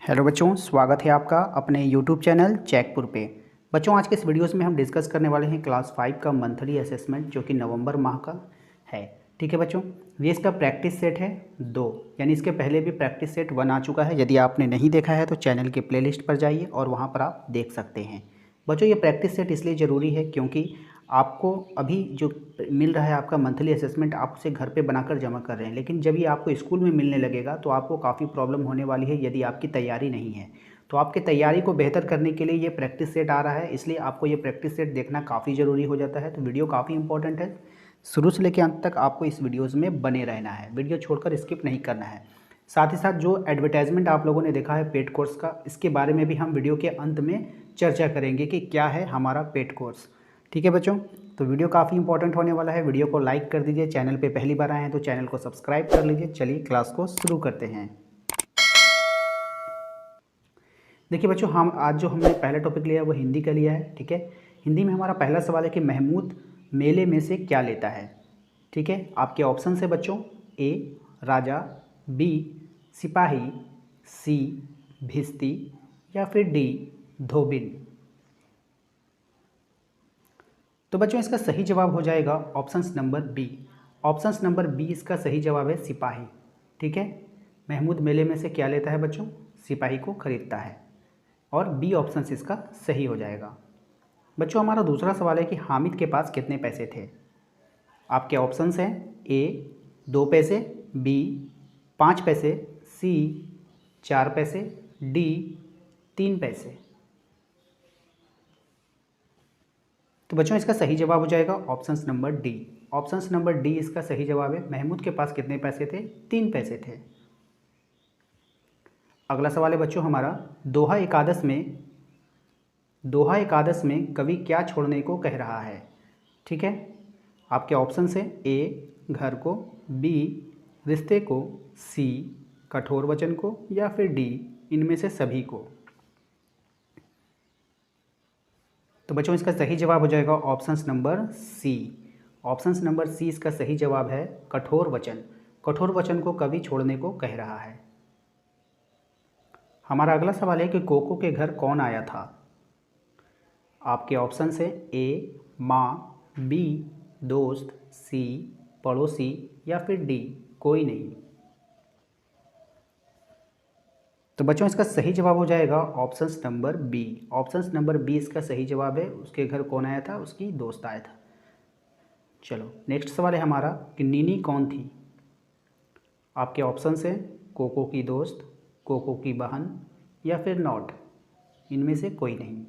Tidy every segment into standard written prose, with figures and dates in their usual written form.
Hello बच्चों, स्वागत है आपका अपने यूट्यूब चैनल चेकपुर पे। बच्चों, आज के इस वीडियोस में हम डिस्कस करने वाले हैं क्लास 5 का मंथली असेसमेंट जो कि नवंबर माह का है। ठीक है बच्चों, ये इसका प्रैक्टिस सेट है 2, यानी इसके पहले भी प्रैक्टिस सेट 1 आ चुका है। यदि आपने नहीं देखा है तो चैनल के प्लेलिस्ट पर जाइए और वहाँ पर आप देख सकते हैं। बच्चों, ये प्रैक्टिस सेट इसलिए ज़रूरी है क्योंकि आपको अभी जो मिल रहा है आपका मंथली असेसमेंट, आप उसे घर पे बनाकर जमा कर रहे हैं, लेकिन जब ये आपको स्कूल में मिलने लगेगा तो आपको काफ़ी प्रॉब्लम होने वाली है यदि आपकी तैयारी नहीं है। तो आपकी तैयारी को बेहतर करने के लिए ये प्रैक्टिस सेट आ रहा है, इसलिए आपको ये प्रैक्टिस सेट देखना काफ़ी ज़रूरी हो जाता है। तो वीडियो काफ़ी इंपॉर्टेंट है, शुरू से लेकर अंत तक आपको इस वीडियोज़ में बने रहना है, वीडियो छोड़कर स्किप नहीं करना है। साथ ही साथ जो एडवर्टाइजमेंट आप लोगों ने देखा है पेड कोर्स का, इसके बारे में भी हम वीडियो के अंत में चर्चा करेंगे कि क्या है हमारा पेड कोर्स। ठीक है बच्चों, तो वीडियो काफ़ी इंपॉर्टेंट होने वाला है। वीडियो को लाइक कर दीजिए, चैनल पे पहली बार आए हैं तो चैनल को सब्सक्राइब कर लीजिए। चलिए क्लास को शुरू करते हैं। देखिए बच्चों, हम आज जो हमने पहला टॉपिक लिया है वो हिंदी का लिया है। ठीक है, हिंदी में हमारा पहला सवाल है कि महमूद मेले में से क्या लेता है। ठीक है, आपके ऑप्शन है बच्चों, ए राजा, बी सिपाही, सी भिस्ती या फिर डी धोबिन। तो बच्चों, इसका सही जवाब हो जाएगा options number B. Options number B इसका सही जवाब है सिपाही। ठीक है, महमूद मेले में से क्या लेता है बच्चों, सिपाही को खरीदता है, और बी ऑप्शंस इसका सही हो जाएगा। बच्चों, हमारा दूसरा सवाल है कि हामिद के पास कितने पैसे थे। आपके ऑप्शंस हैं ए 2 पैसे, बी 5 पैसे, सी 4 पैसे, डी 3 पैसे। तो बच्चों, इसका सही जवाब हो जाएगा options number D. Options number D इसका सही जवाब है। महमूद के पास कितने पैसे थे, 3 पैसे थे। अगला सवाल है बच्चों हमारा, दोहा एकादश में कवि क्या छोड़ने को कह रहा है। ठीक है, आपके ऑप्शन है ए घर को, बी रिश्ते को, सी कठोर वचन को या फिर डी इनमें से सभी को। तो बच्चों, इसका सही जवाब हो जाएगा options number C. Options number C इसका सही जवाब है, कठोर वचन। कठोर वचन को कवि छोड़ने को कह रहा है। हमारा अगला सवाल है कि कोको के घर कौन आया था। आपके ऑप्शंस है ए माँ, बी दोस्त, सी पड़ोसी या फिर डी कोई नहीं। तो बच्चों, इसका सही जवाब हो जाएगा options number B. Options number B इसका सही जवाब है, उसके घर कौन आया था, उसकी दोस्त आया था। चलो नेक्स्ट सवाल है हमारा कि नीनी कौन थी। आपके ऑप्शंस हैं कोको की दोस्त, कोको की बहन या फिर नॉट, इनमें से कोई नहीं।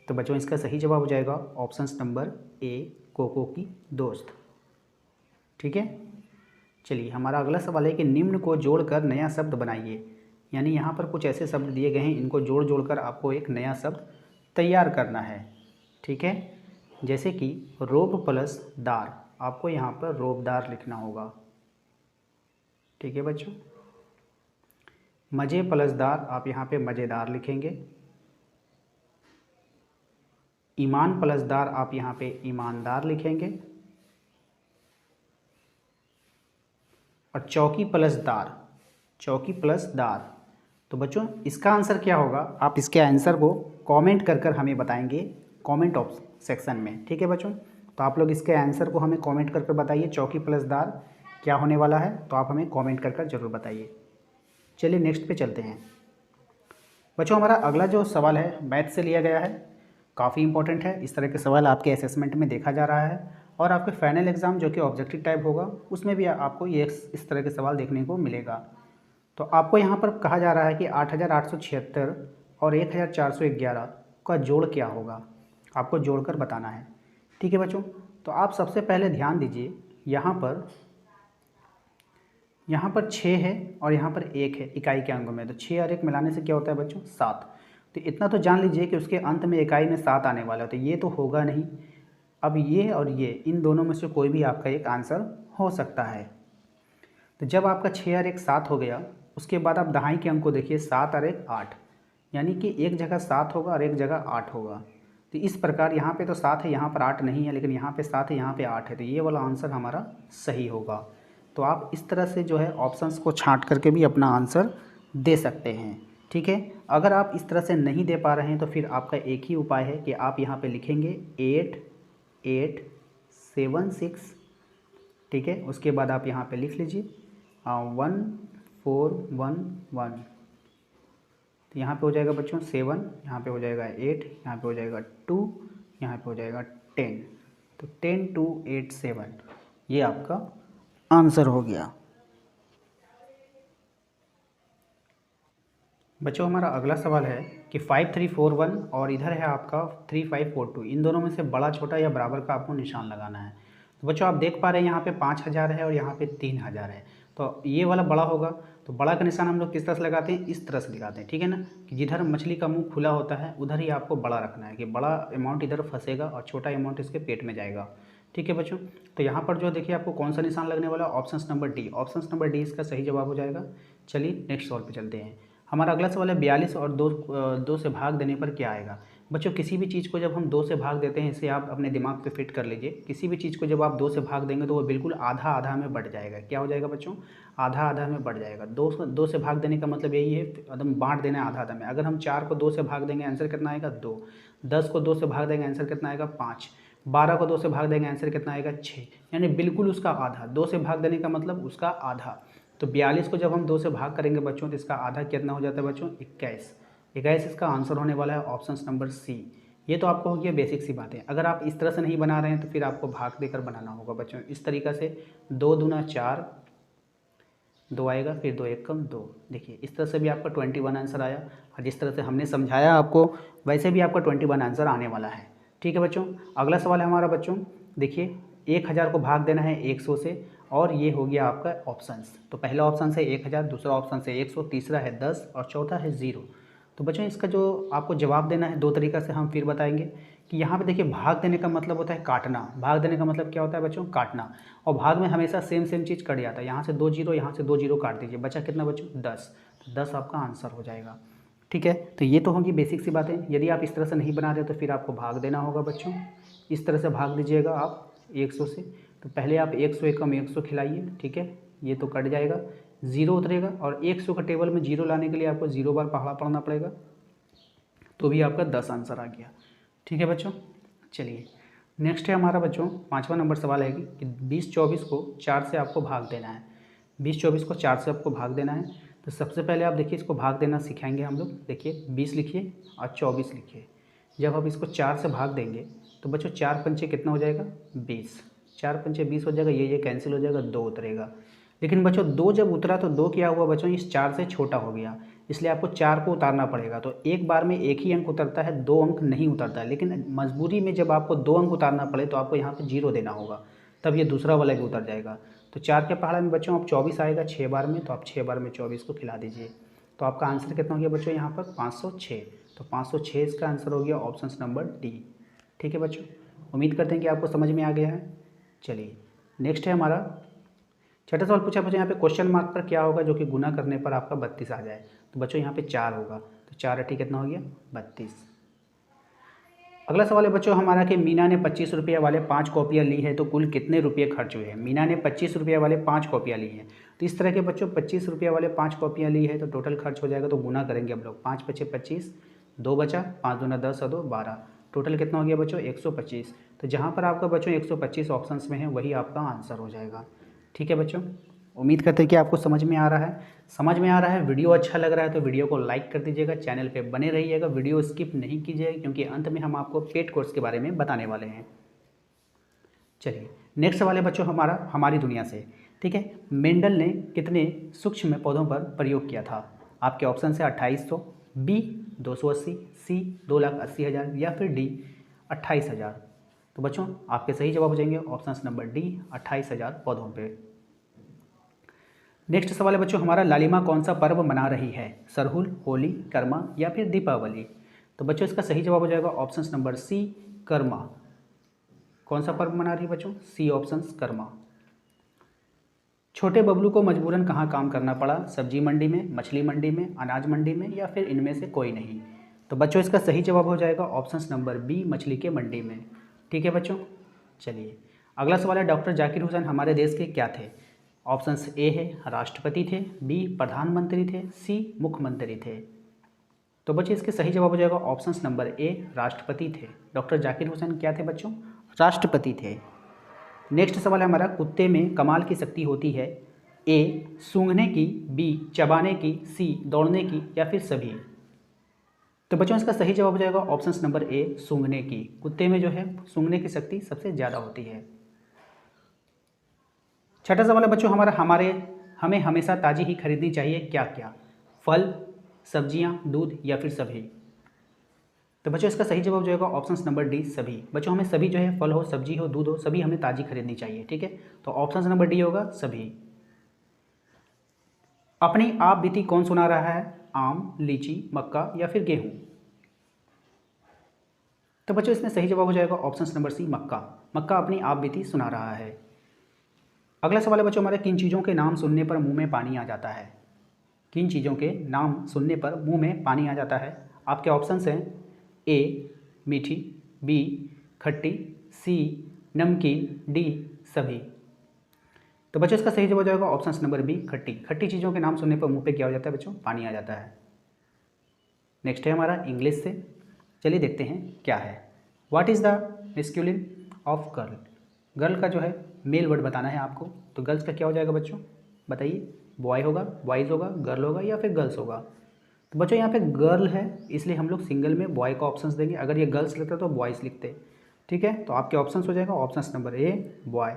तो बच्चों, इसका सही जवाब हो जाएगा ऑप्शंस नंबर ए कोको की दोस्त। ठीक है, चलिए हमारा अगला सवाल है कि निम्न को जोड़कर नया शब्द बनाइए। यानी यहाँ पर कुछ ऐसे शब्द दिए गए हैं, इनको जोड़कर आपको एक नया शब्द तैयार करना है। ठीक है, जैसे कि रोब प्लस दार, आपको यहाँ पर रोबदार लिखना होगा। ठीक है बच्चों, मज़े प्लस दार, आप यहाँ पे मज़ेदार लिखेंगे। ईमान प्लस दार, आप यहाँ पे ईमानदार लिखेंगे। और चौकी प्लस दार, चौकी प्लस दार। तो बच्चों, इसका आंसर क्या होगा, आप इसके आंसर को कमेंट कर हमें बताएंगे कमेंट सेक्शन में। ठीक है बच्चों, तो आप लोग इसके आंसर को हमें कमेंट कर बताइए, चौकी प्लस दार क्या होने वाला है, तो आप हमें कमेंट कर ज़रूर बताइए। चलिए नेक्स्ट पे चलते हैं। बच्चों, हमारा अगला जो सवाल है मैथ से लिया गया है, काफ़ी इंपॉर्टेंट है। इस तरह के सवाल आपके असेसमेंट में देखा जा रहा है, और आपके फाइनल एग्ज़ाम जो कि ऑब्जेक्टिव टाइप होगा उसमें भी आपको ये इस तरह के सवाल देखने को मिलेगा। तो आपको यहाँ पर कहा जा रहा है कि 8876 और 1411 का जोड़ क्या होगा, आपको जोड़कर बताना है। ठीक है बच्चों, तो आप सबसे पहले ध्यान दीजिए, यहाँ पर 6 है और यहाँ पर 1 है इकाई के अंकों में। तो 6 और 1 मिलाने से क्या होता है बच्चों, 7। तो इतना तो जान लीजिए कि उसके अंत में इकाई में 7 आने वाला है, तो ये तो होगा नहीं। अब ये और ये, इन दोनों में से कोई भी आपका एक आंसर हो सकता है। तो जब आपका 6 और 1 7 हो गया, उसके बाद आप दहाई के अंक को देखिए, 7 और 1 8, यानी कि एक जगह 7 होगा और एक जगह 8 होगा। तो इस प्रकार यहाँ पे तो 7 है, यहाँ पर 8 नहीं है, लेकिन यहाँ पे 7 है, यहाँ पे 8 है, तो ये वाला आंसर हमारा सही होगा। तो आप इस तरह से जो है ऑप्शंस को छांट करके भी अपना आंसर दे सकते हैं। ठीक है, अगर आप इस तरह से नहीं दे पा रहे हैं तो फिर आपका एक ही उपाय है कि आप यहाँ पे लिखेंगे 8876। ठीक है, उसके बाद आप यहाँ पे लिख लीजिए 1411। तो यहाँ पे हो जाएगा बच्चों 7, यहाँ पे हो जाएगा 8, यहाँ पे हो जाएगा 2, यहाँ पे हो जाएगा 10। तो 10287 ये आपका आंसर हो गया। बच्चों हमारा अगला सवाल है कि 5341 और इधर है आपका 3542, इन दोनों में से बड़ा छोटा या बराबर का आपको निशान लगाना है। तो बच्चों आप देख पा रहे हैं यहाँ पे 5000 है और यहाँ पे 3000 है, तो ये वाला बड़ा होगा। तो बड़ा का निशान हम लोग किस तरह से लगाते हैं, इस तरह से लगाते हैं। ठीक है ना, कि जिधर मछली का मुंह खुला होता है उधर ही आपको बड़ा रखना है, कि बड़ा अमाउंट इधर फंसेगा और छोटा अमाउंट इसके पेट में जाएगा। ठीक है बच्चों, तो यहाँ पर जो देखिए आपको कौन सा निशान लगने वाला है, option number D. Option number D इसका सही जवाब हो जाएगा। चलिए नेक्स्ट सवाल पे चलते हैं। हमारा अगला सवाल है 42 और दो से भाग देने पर क्या आएगा। बच्चों किसी भी चीज़ को जब हम 2 से भाग देते हैं, इसे आप अपने दिमाग पे फिट कर लीजिए। किसी भी चीज़ को जब आप 2 से भाग देंगे तो वो बिल्कुल आधा आधा में बढ़ जाएगा। क्या हो जाएगा बच्चों, आधा आधा में बढ़ जाएगा। 2 से भाग देने का मतलब यही है, एकदम बांट देना है आधा आधा में। अगर हम 4 को 2 से भाग देंगे आंसर कितना आएगा 2, 10 को 2 से भाग देंगे आंसर कितना आएगा 5, 12 को 2 से भाग देंगे आंसर कितना आएगा 6, यानी बिल्कुल उसका आधा। 2 से भाग देने का मतलब उसका आधा। तो 42 को जब हम 2 से भाग करेंगे बच्चों तो इसका आधा कितना हो जाता है बच्चों 21 इसका आंसर होने वाला है ऑप्शन नंबर सी। ये तो आपको हो गया बेसिक सी बातें। अगर आप इस तरह से नहीं बना रहे हैं तो फिर आपको भाग देकर बनाना होगा बच्चों। इस तरीक़ा से 2 दूना 4, 2 आएगा, फिर 2 एक कम 2। देखिए इस तरह से भी आपका 21 आंसर आया, और जिस तरह से हमने समझाया आपको वैसे भी आपका 21 आंसर आने वाला है। ठीक है बच्चों, अगला सवाल है हमारा बच्चों, देखिए 1000 को भाग देना है 100 से, और ये हो गया आपका ऑप्शंस। तो पहला ऑप्शन है 1000, दूसरा ऑप्शन है 100, तीसरा है 10 और चौथा है 0। तो बच्चों इसका जो आपको जवाब देना है 2 तरीक़ा से हम फिर बताएंगे। कि यहाँ पे देखिए भाग देने का मतलब होता है काटना। भाग देने का मतलब क्या होता है बच्चों, काटना। और भाग में हमेशा सेम चीज़ कट जाता है। यहाँ से 2 जीरो, यहाँ से 2 जीरो काट दीजिए, बचा कितना बच्चों 10। तो 10 आपका आंसर हो जाएगा। ठीक है, तो ये तो होगी बेसिक सी बातें। यदि आप इस तरह से नहीं बना रहे तो फिर आपको भाग देना होगा बच्चों। इस तरह से भाग दीजिएगा आप 100 से। तो पहले आप 100 एकम 100 खिलाइए। ठीक है, ये तो कट जाएगा, 0 उतरेगा, और 100 का टेबल में 0 लाने के लिए आपको 0 बार पहाड़ा पढ़ना पड़ेगा, तो भी आपका 10 आंसर आ गया। ठीक है बच्चों, चलिए नेक्स्ट है हमारा बच्चों 5वां नंबर सवाल है कि 20-24 को 4 से आपको भाग देना है। 20-24 को 4 से आपको भाग देना है। तो सबसे पहले आप देखिए इसको भाग देना सिखाएंगे हम लोग। देखिए 20 लिखिए और 24 लिखिए। जब आप इसको 4 से भाग देंगे तो बच्चों 4 पंचे कितना हो जाएगा 20, 4 पंचे 20 हो जाएगा, ये कैंसिल हो जाएगा, 2 उतरेगा। लेकिन बच्चों 2 जब उतरा तो 2 क्या हुआ बच्चों, इस 4 से छोटा हो गया, इसलिए आपको 4 को उतारना पड़ेगा। तो एक बार में एक ही अंक उतरता है, 2 अंक नहीं उतरता है। लेकिन मजबूरी में जब आपको 2 अंक उतारना पड़े तो आपको यहाँ पे 0 देना होगा, तब ये दूसरा वाला भी उतर जाएगा। तो 4 के पहाड़ा में बच्चों अब 24 आएगा 6 बार में, तो आप 6 बार में 24 को खिला दीजिए। तो आपका आंसर कितना हो गया बच्चों यहाँ पर 506। तो 506 इसका आंसर हो गया ऑप्शन नंबर डी। ठीक है बच्चों, उम्मीद करते हैं कि आपको समझ में आ गया है। चलिए नेक्स्ट है हमारा छठा सवाल पूछा बच्चों, यहाँ पे क्वेश्चन मार्क पर क्या होगा जो कि गुना करने पर आपका 32 आ जाए। तो बच्चों यहाँ पे 4 होगा, तो 4 अठी कितना हो गया 32। अगला सवाल है बच्चों हमारा कि मीना ने 25 रुपये वाले 5 कॉपियाँ ली है तो कुल कितने रुपये खर्च हुए हैं। मीना ने 25 रुपये वाले 5 कॉपियाँ ली हैं। तो इस तरह के बच्चों 25 रुपये वाले 5 कॉपियाँ ली है तो टोटल खर्च हो जाएगा। तो गुना करेंगे हम लोग, 5 पचे 25, 2 बचा, 5 दूना 10 और 2 12, टोटल कितना हो गया बच्चों 125। तो जहाँ पर आपका बच्चों 125 ऑप्शंस में है वही आपका आंसर हो जाएगा। ठीक है बच्चों, उम्मीद करते हैं कि आपको समझ में आ रहा है। वीडियो अच्छा लग रहा है तो वीडियो को लाइक कर दीजिएगा, चैनल पे बने रहिएगा, वीडियो स्किप नहीं कीजिएगा क्योंकि अंत में हम आपको पेड कोर्स के बारे में बताने वाले हैं। चलिए नेक्स्ट सवाल है बच्चों हमारी दुनिया से। ठीक है, मेंडल ने कितने सूक्ष्म पौधों पर प्रयोग किया था। आपके ऑप्शन है 2800, बी 280, सी 2,80,000 या फिर डी 28,000। तो बच्चों आपके सही जवाब हो जाएंगे ऑप्शन नंबर डी 28,000 पौधों पे। नेक्स्ट सवाल है बच्चों हमारा लालिमा कौन सा पर्व मना रही है, सरहुल, होली, कर्मा या फिर दीपावली। तो बच्चों इसका सही जवाब हो जाएगा ऑप्शन नंबर सी कर्मा। कौन सा पर्व मना रही है बच्चों, सी ऑप्शन कर्मा। छोटे बबलू को मजबूरन कहाँ काम करना पड़ा, सब्जी मंडी में, मछली मंडी में, अनाज मंडी में या फिर इनमें से कोई नहीं। तो बच्चों इसका सही जवाब हो जाएगा ऑप्शन नंबर बी मछली के मंडी में। ठीक है बच्चों, चलिए अगला सवाल है डॉक्टर जाकिर हुसैन हमारे देश के क्या थे। ऑप्शंस ए है राष्ट्रपति थे, बी प्रधानमंत्री थे, सी मुख्यमंत्री थे। तो बच्चों इसके सही जवाब हो जाएगा ऑप्शंस नंबर ए राष्ट्रपति थे। डॉक्टर जाकिर हुसैन क्या थे बच्चों? राष्ट्रपति थे। नेक्स्ट सवाल है हमारा, कुत्ते में कमाल की शक्ति होती है, ए सूंघने की, बी चबाने की, सी दौड़ने की या फिर सभी। तो बच्चों इसका सही जवाब हो जाएगा ऑप्शंस नंबर ए सूंघने की। कुत्ते में जो है सूंघने की शक्ति सबसे ज़्यादा होती है। छठा सवाल है बच्चों हमारा, हमें हमेशा ताज़ी ही खरीदनी चाहिए क्या क्या? फल, सब्जियां, दूध या फिर सभी। तो बच्चों इसका सही जवाब हो जाएगा ऑप्शंस नंबर डी सभी। बच्चों हमें सभी जो है फल हो, सब्जी हो, दूध हो, सभी हमें ताज़ी खरीदनी चाहिए। ठीक है, तो ऑप्शन नंबर डी होगा सभी। अपनी आप बीती कौन सुना रहा है? आम, लीची, मक्का या फिर गेहूं। तो बच्चों इसमें सही जवाब हो जाएगा ऑप्शन नंबर सी मक्का। मक्का अपनी आप बीती सुना रहा है। अगला सवाल है बच्चों हमारे, किन चीज़ों के नाम सुनने पर मुंह में पानी आ जाता है? किन चीज़ों के नाम सुनने पर मुंह में पानी आ जाता है? आपके ऑप्शंस हैं ए मीठी, बी खट्टी, सी नमकीन, डी सभी। तो बच्चों इसका सही जवाब हो जाएगा ऑप्शन नंबर बी खट्टी। खट्टी चीज़ों के नाम सुनने पर मुंह पे क्या हो जाता है बच्चों? पानी आ जाता है। नेक्स्ट है हमारा इंग्लिश से, चलिए देखते हैं क्या है। What is the masculine of girl? Girl का जो है मेल वर्ड बताना है आपको, तो गर्ल्स का क्या हो जाएगा बच्चों बताइए? बॉय होगा, बॉयज़ होगा, गर्ल होगा या फिर गर्ल्स होगा? तो बच्चों यहाँ पे गर्ल है इसलिए हम लोग सिंगल में बॉय का ऑप्शंस देंगे। अगर ये गर्ल्स लिखते तो बॉयज़ लिखते। ठीक है, तो आपके ऑप्शंस हो जाएगा options number a boy.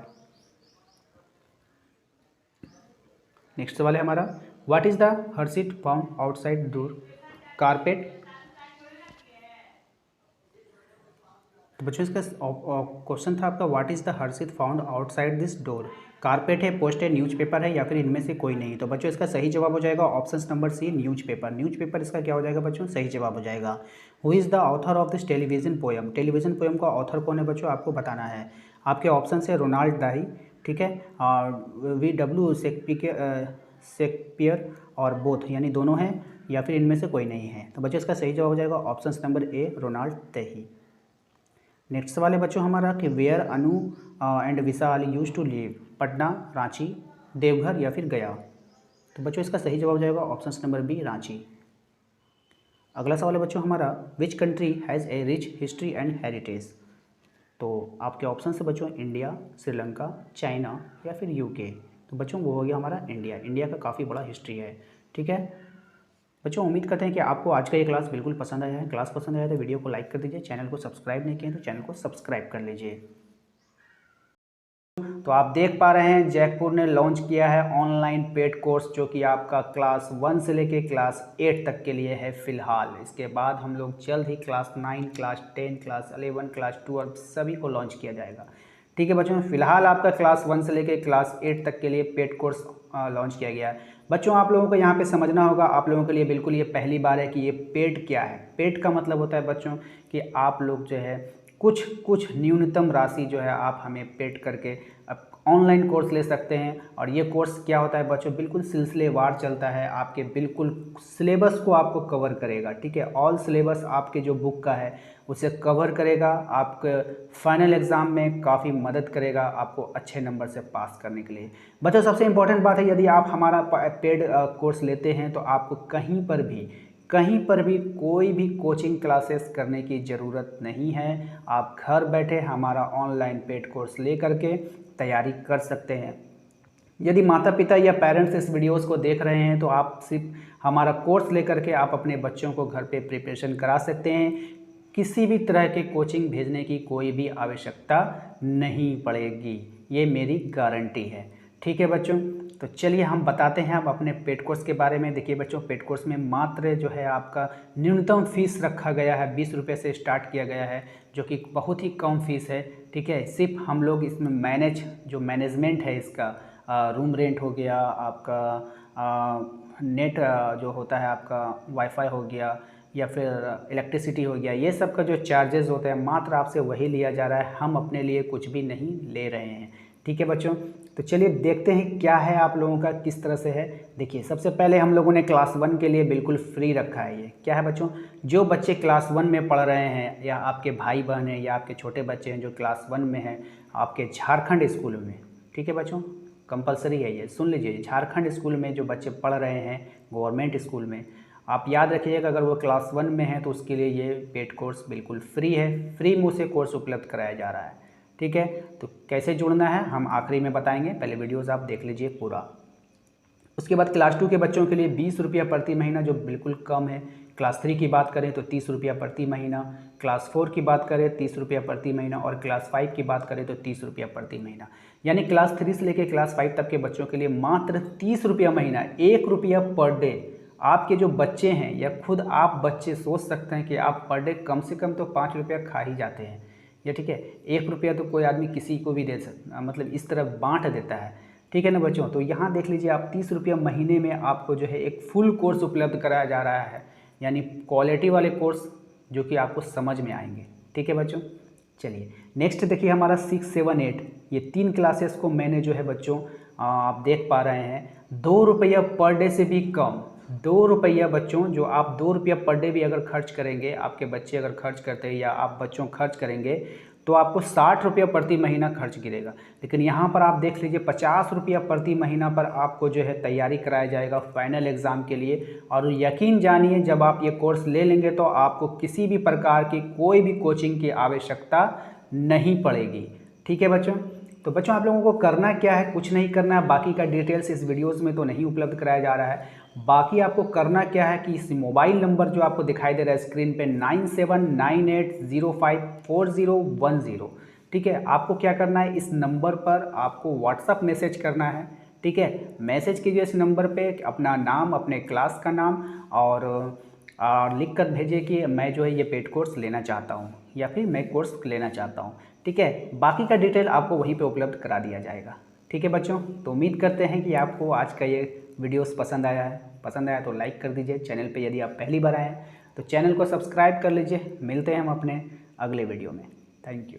Next सवाल है हमारा, what is the Harshit found outside door? Carpet. तो बच्चों इसका क्वेश्चन था आपका, what is the Harshit found outside this door? Carpet है, पोस्ट है, न्यूज़पेपर है या फिर इनमें से कोई नहीं। तो बच्चों इसका सही जवाब हो जाएगा option number C newspaper. Newspaper इसका क्या हो जाएगा बच्चों? सही जवाब हो जाएगा। Who is the author of this television poem? Television poem का ऑथर कौन है बच्चों? आपको बताना है। आपके ऑप्शन है रोनाल्ड दाही, ठीक है, और V.W. शेक्सपियर और बोथ यानी दोनों हैं या फिर इनमें से कोई नहीं है। तो बच्चों इसका सही जवाब हो जाएगा option number A Ronald Dahl. Next सवाल है बच्चों हमारा कि where Anu and Vishal use to live? Patna, Ranchi, Deoghar या फिर गया। तो बच्चों इसका सही जवाब हो जाएगा ऑप्शन नंबर बी रांची। अगला सवाल है बच्चों हमारा, which country has a rich history and heritage? तो आपके ऑप्शन है बच्चों इंडिया, श्रीलंका, चाइना या फिर यूके। तो बच्चों वो हो गया हमारा इंडिया। इंडिया का काफ़ी बड़ा हिस्ट्री है। ठीक है बच्चों, उम्मीद करते हैं कि आपको आज का ये क्लास बिल्कुल पसंद आया है। क्लास पसंद आया तो वीडियो को लाइक कर दीजिए, चैनल को सब्सक्राइब नहीं किए तो चैनल को सब्सक्राइब कर लीजिए। तो आप देख पा रहे हैं जैकपुर ने लॉन्च किया है ऑनलाइन पेड कोर्स, जो कि आपका क्लास 1 से लेके क्लास 8 तक के लिए है फ़िलहाल। इसके बाद हम लोग जल्द ही क्लास 9, क्लास 10, क्लास 11, क्लास 12 सभी को लॉन्च किया जाएगा। ठीक है बच्चों, फिलहाल आपका क्लास 1 से लेके क्लास 8 तक के लिए पेड कोर्स लॉन्च किया गया है। बच्चों आप लोगों को यहाँ पे समझना होगा, आप लोगों के लिए बिल्कुल ये पहली बार है कि ये पेड क्या है। पेड का मतलब होता है बच्चों कि आप लोग जो है कुछ न्यूनतम राशि जो है आप हमें पेड करके ऑनलाइन कोर्स ले सकते हैं। और ये कोर्स क्या होता है बच्चों, बिल्कुल सिलसिलेवार चलता है, आपके बिल्कुल सिलेबस को आपको कवर करेगा। ठीक है, ऑल सिलेबस आपके जो बुक का है उसे कवर करेगा, आपके फाइनल एग्ज़ाम में काफ़ी मदद करेगा आपको अच्छे नंबर से पास करने के लिए। बच्चों सबसे इम्पॉर्टेंट बात है, यदि आप हमारा पेड कोर्स लेते हैं तो आपको कहीं पर भी कोई भी कोचिंग क्लासेस करने की ज़रूरत नहीं है। आप घर बैठे हमारा ऑनलाइन पेड कोर्स ले करके तैयारी कर सकते हैं। यदि माता पिता या पेरेंट्स इस वीडियोस को देख रहे हैं तो आप सिर्फ हमारा कोर्स लेकर के आप अपने बच्चों को घर पे प्रिपरेशन करा सकते हैं। किसी भी तरह के कोचिंग भेजने की कोई भी आवश्यकता नहीं पड़ेगी, ये मेरी गारंटी है। ठीक है बच्चों, तो चलिए हम बताते हैं अब अपने पेड कोर्स के बारे में। देखिए बच्चों, पेड कोर्स में मात्र जो है आपका न्यूनतम फीस रखा गया है, 20 रुपये से स्टार्ट किया गया है, जो कि बहुत ही कम फीस है। ठीक है, सिर्फ हम लोग इसमें मैनेजमेंट है इसका, रूम रेंट हो गया, आपका नेट जो होता है आपका वाईफाई हो गया या फिर इलेक्ट्रिसिटी हो गया, ये सब का जो चार्जेस होते हैं मात्र आपसे वही लिया जा रहा है। हम अपने लिए कुछ भी नहीं ले रहे हैं। ठीक है बच्चों, तो चलिए देखते हैं क्या है आप लोगों का किस तरह से है। देखिए सबसे पहले हम लोगों ने क्लास 1 के लिए बिल्कुल फ्री रखा है। ये क्या है बच्चों, जो बच्चे क्लास 1 में पढ़ रहे हैं या आपके भाई बहन हैं या आपके छोटे बच्चे हैं जो क्लास 1 में हैं आपके झारखंड स्कूल में, ठीक है बच्चों, कंपलसरी है ये, सुन लीजिए। झारखंड स्कूल में जो बच्चे पढ़ रहे हैं गवर्नमेंट स्कूल में, आप याद रखिएगा अगर वो क्लास 1 में है तो उसके लिए ये पेड कोर्स बिल्कुल फ्री है, फ्री मुँह से कोर्स उपलब्ध कराया जा रहा है। ठीक है, तो कैसे जुड़ना है हम आखिरी में बताएंगे, पहले वीडियोज़ आप देख लीजिए पूरा। उसके बाद क्लास 2 के बच्चों के लिए 20 रुपया प्रति महीना, जो बिल्कुल कम है। क्लास 3 की बात करें तो 30 रुपया प्रति महीना, क्लास 4 की बात करें 30 रुपया प्रति महीना, और क्लास 5 की बात करें तो 30 रुपया प्रति महीना। यानी क्लास 3 से लेकर क्लास 5 तक के बच्चों के लिए मात्र 30 रुपया महीना, 1 रुपया पर डे। आपके जो बच्चे हैं या खुद आप बच्चे सोच सकते हैं कि आप पर डे कम से कम तो 5 रुपया खा ही जाते हैं, या ठीक है 1 रुपया तो कोई आदमी किसी को भी दे सकता, मतलब इस तरह बांट देता है। ठीक है ना बच्चों, तो यहाँ देख लीजिए आप 30 रुपया महीने में आपको जो है एक फुल कोर्स उपलब्ध कराया जा रहा है, यानी क्वालिटी वाले कोर्स जो कि आपको समझ में आएंगे। ठीक है बच्चों, चलिए नेक्स्ट देखिए हमारा 6, 7, 8 ये 3 क्लासेस को मैंने जो है बच्चों आप देख पा रहे हैं 2 रुपया पर डे से भी कम, 2 रुपया बच्चों, जो आप 2 रुपया पर डे भी अगर खर्च करेंगे, आपके बच्चे अगर खर्च करते हैं या आप बच्चों खर्च करेंगे तो आपको 60 रुपया प्रति महीना खर्च गिरेगा। लेकिन यहाँ पर आप देख लीजिए 50 रुपया प्रति महीना पर आपको जो है तैयारी कराया जाएगा फाइनल एग्ज़ाम के लिए। और यकीन जानिए जब आप ये कोर्स ले लेंगे तो आपको किसी भी प्रकार की कोई भी कोचिंग की आवश्यकता नहीं पड़ेगी। ठीक है बच्चों, तो बच्चों आप लोगों को करना क्या है, कुछ नहीं करना है। बाकी का डिटेल्स इस वीडियोज़ में तो नहीं उपलब्ध कराया जा रहा है। बाकी आपको करना क्या है कि इस मोबाइल नंबर जो आपको दिखाई दे रहा है स्क्रीन पे 9798054010, ठीक है, आपको क्या करना है, इस नंबर पर आपको व्हाट्सअप मैसेज करना है। ठीक है, मैसेज कीजिए इस नंबर पे अपना नाम, अपने क्लास का नाम और लिख कर भेजिए कि मैं जो है ये पेड कोर्स लेना चाहता हूँ या फिर मैं कोर्स लेना चाहता हूँ। ठीक है, बाकी का डिटेल आपको वहीं पे उपलब्ध करा दिया जाएगा। ठीक है बच्चों, तो उम्मीद करते हैं कि आपको आज का ये वीडियोस पसंद आया है। पसंद आया तो लाइक कर दीजिए। चैनल पे यदि आप पहली बार आए हैं तो चैनल को सब्सक्राइब कर लीजिए। मिलते हैं हम अपने अगले वीडियो में। Thank you.